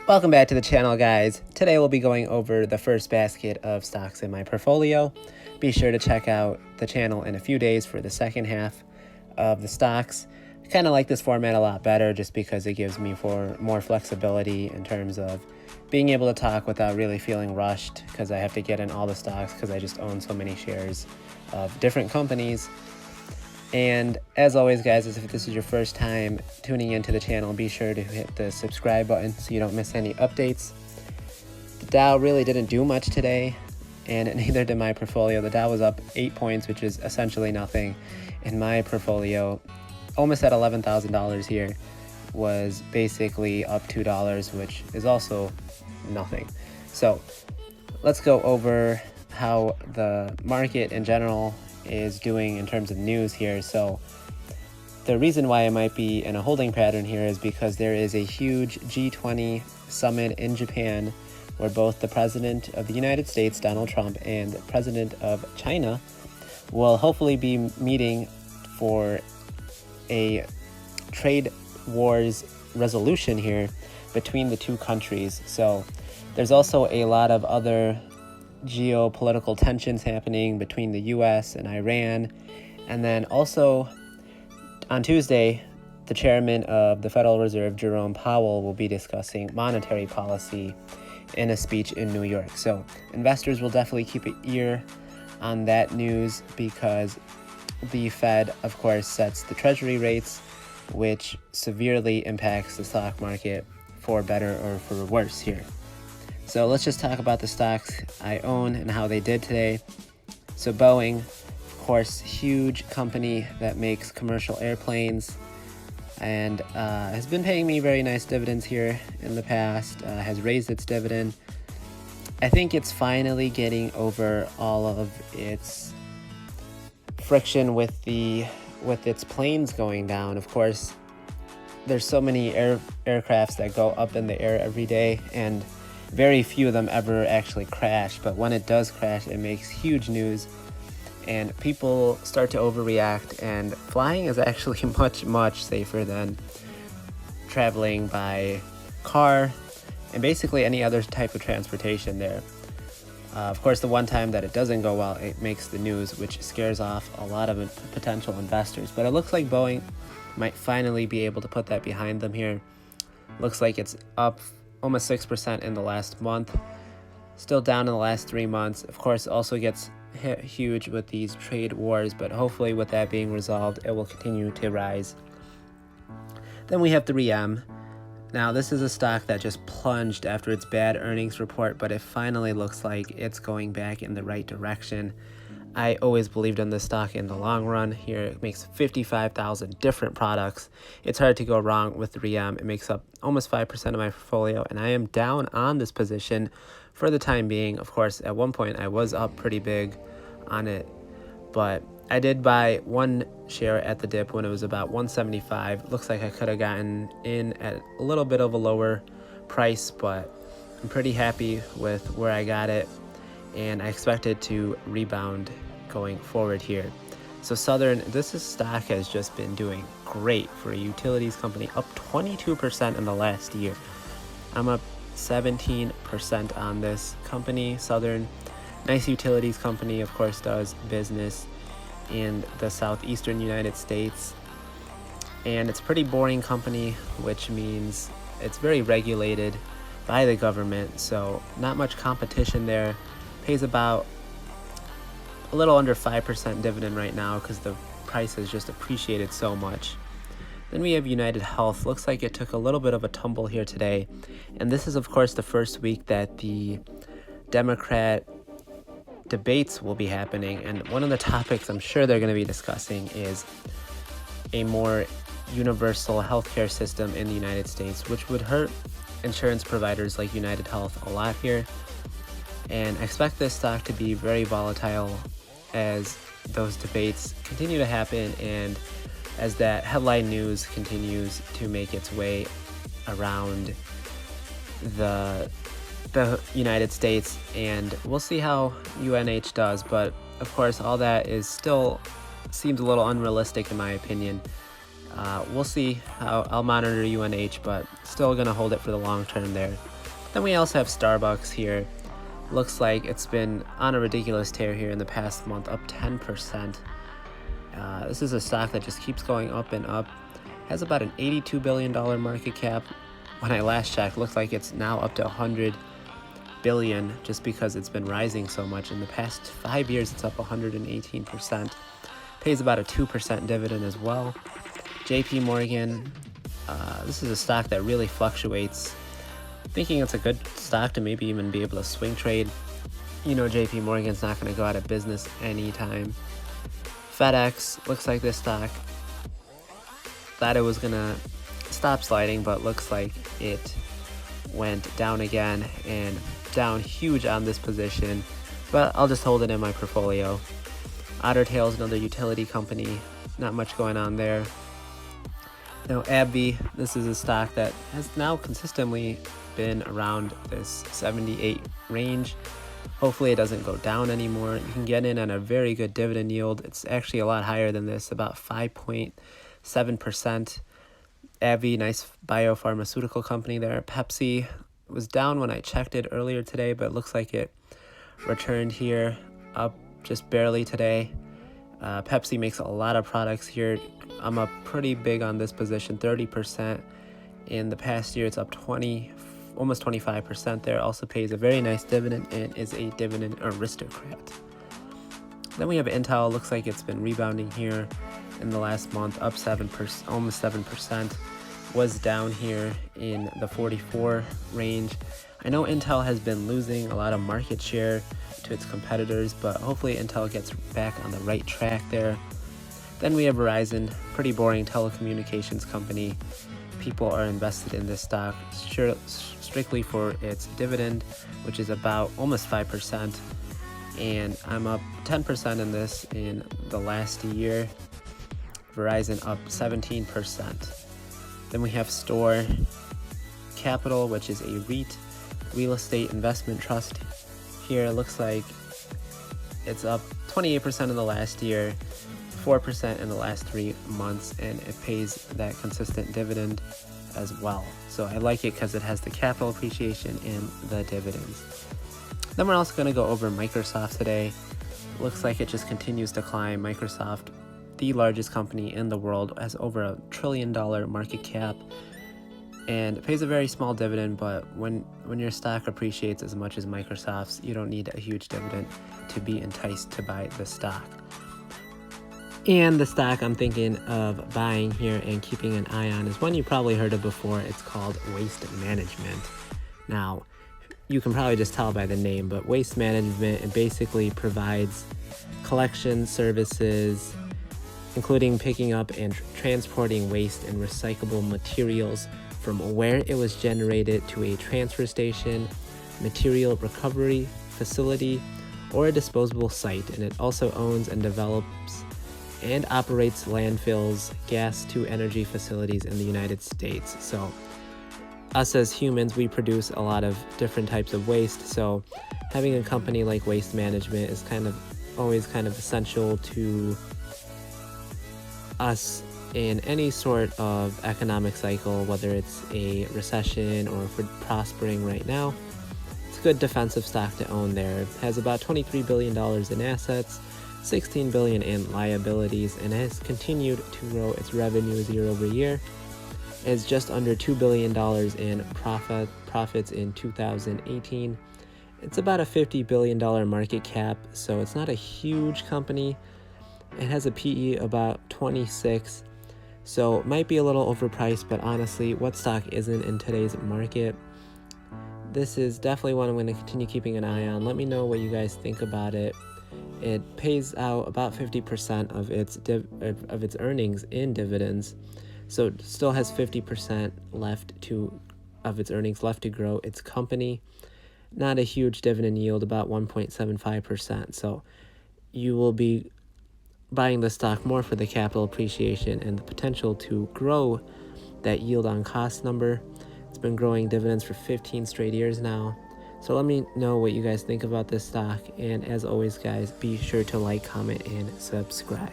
Welcome back to the channel, guys. Today we'll be going over the first basket of stocks in my portfolio. Be sure to check out the channel in a few days for the second half of the stocks. I kind of like this format a lot better just because it gives me more flexibility in terms of being able to talk without really feeling rushed, because I have to get in all the stocks because I just own so many shares of different companies. And as always, guys, if this is your first time tuning into the channel, be sure to hit the subscribe button so you don't miss any updates. The Dow really didn't do much today, and neither did my portfolio. The Dow was up 8 points, which is essentially nothing. In my portfolio, almost at $11,000 here, was basically up $2, which is also nothing. So let's go over how the market in general is doing in terms of news here. So the reason why I might be in a holding pattern here is because there is a huge G20 summit in Japan where both the President of the United States, Donald Trump, and the President of China will hopefully be meeting for a trade wars resolution here between the two countries. So there's also a lot of other geopolitical tensions happening between the US and Iran. And then also on Tuesday, the chairman of the Federal Reserve, Jerome Powell, will be discussing monetary policy in a speech in New York. So investors will definitely keep an ear on that news, because the Fed, of course, sets the treasury rates, which severely impacts the stock market for better or for worse here. So let's just talk about the stocks I own and how they did today. So Boeing, of course, huge company that makes commercial airplanes, and has been paying me very nice dividends here in the past, has raised its dividend. I think it's finally getting over all of its friction with its planes going down. Of course, there's so many aircrafts that go up in the air every day, and very few of them ever actually crash. But when it does crash, it makes huge news, and people start to overreact. And flying is actually much safer than traveling by car and basically any other type of transportation there. Of course, the one time that it doesn't go well, it makes the news, which scares off a lot of potential investors. But it looks like Boeing might finally be able to put that behind them here. Looks like it's up almost 6% in the last month, still down in the last 3 months. Of course, it also gets hit huge with these trade wars, but hopefully with that being resolved, it will continue to rise. Then we have 3M. Now, this is a stock that just plunged after its bad earnings report, but it finally looks like it's going back in the right direction. I always believed in this stock in the long run. Here it makes 55,000 different products. It's hard to go wrong with 3M. It makes up almost 5% of my portfolio, and I am down on this position for the time being. Of course, at one point I was up pretty big on it, but I did buy one share at the dip when it was about 175. Looks like I could have gotten in at a little bit of a lower price, but I'm pretty happy with where I got it, and I expect it to rebound going forward here. So Southern, this stock has just been doing great for a utilities company, up 22% in the last year. I'm up 17% on this company, Southern. Nice utilities company, of course, does business in the southeastern United States. And it's a pretty boring company, which means it's very regulated by the government, so not much competition there. Pays about a little under 5% dividend right now because the price has just appreciated so much. Then we have United Health. Looks like it took a little bit of a tumble here today, and this is of course the first week that the Democrat debates will be happening, and one of the topics I'm sure they're going to be discussing is a more universal healthcare system in the United States, which would hurt insurance providers like United Health a lot here. And I expect this stock to be very volatile as those debates continue to happen, and as that headline news continues to make its way around the United States. And we'll see how UNH does, but of course all that is still seems a little unrealistic in my opinion. We'll see how I'll monitor UNH, but still gonna hold it for the long term there. Then we also have Starbucks here. Looks like it's been on a ridiculous tear here in the past month, up 10%. This is a stock that just keeps going up and up. Has about an $82 billion market cap. When I last checked, looks like it's now up to $100 billion just because it's been rising so much. In the past 5 years, it's up 118%. Pays about a 2% dividend as well. JP Morgan, this is a stock that really fluctuates. Thinking it's a good stock to maybe even be able to swing trade. You know, JP Morgan's not going to go out of business anytime. FedEx, looks like this stock thought it was going to stop sliding, but looks like it went down again and down huge on this position. But I'll just hold it in my portfolio. Otter Tail's another utility company. Not much going on there. Now, AbbVie, this is a stock that has now consistently been around this 78 range. Hopefully it doesn't go down anymore. You can get in on a very good dividend yield. It's actually a lot higher than this, about 5.7%. AbbVie, nice biopharmaceutical company there. Pepsi was down when I checked it earlier today, but it looks like it returned here, up just barely today. Pepsi makes a lot of products here. I'm up pretty big on this position, 30%. In the past year, it's up almost 25% there. Also pays a very nice dividend and is a dividend aristocrat. Then we have Intel. Looks like it's been rebounding here in the last month, up 7%, almost 7%. Was down here in the 44 range. I know Intel has been losing a lot of market share to its competitors, but hopefully Intel gets back on the right track there. Then we have Verizon, pretty boring telecommunications company. People are invested in this stock strictly for its dividend, which is about almost 5%. And I'm up 10% in this in the last year. Verizon up 17%. Then we have Store Capital, which is a REIT, real estate investment trust. Here it looks like it's up 28% in the last year, 4% in the last 3 months, and it pays that consistent dividend as well. So I like it because it has the capital appreciation and the dividends. Then we're also going to go over Microsoft today. Looks like it just continues to climb. Microsoft, the largest company in the world, has over $1 trillion market cap and it pays a very small dividend, but when your stock appreciates as much as Microsoft's, you don't need a huge dividend to be enticed to buy the stock. And the stock I'm thinking of buying here and keeping an eye on is one you probably heard of before. It's called Waste Management. Now, you can probably just tell by the name, but Waste Management, it basically provides collection services, including picking up and transporting waste and recyclable materials from where it was generated to a transfer station, material recovery facility, or a disposable site. And it also owns and develops and operates landfills, gas to energy facilities in the United States. So us as humans, we produce a lot of different types of waste. So having a company like Waste Management is always essential to us in any sort of economic cycle, whether it's a recession or if we're prospering right now. It's a good defensive stock to own there. It has about $23 billion in assets, $16 billion in liabilities, and has continued to grow its revenues year over year. It's just under $2 billion in profits in 2018. It's about a $50 billion market cap, so it's not a huge company. It has a PE about 26, so it might be a little overpriced, but honestly, what stock isn't in today's market? This is definitely one I'm going to continue keeping an eye on. Let me know what you guys think about it. It pays out about 50% of its earnings in dividends, so it still has 50% of its earnings left to grow its company. Not a huge dividend yield, about 1.75%. So you will be buying the stock more for the capital appreciation and the potential to grow that yield on cost number. It's been growing dividends for 15 straight years now. So let me know what you guys think about this stock. And as always, guys, be sure to like, comment, and subscribe.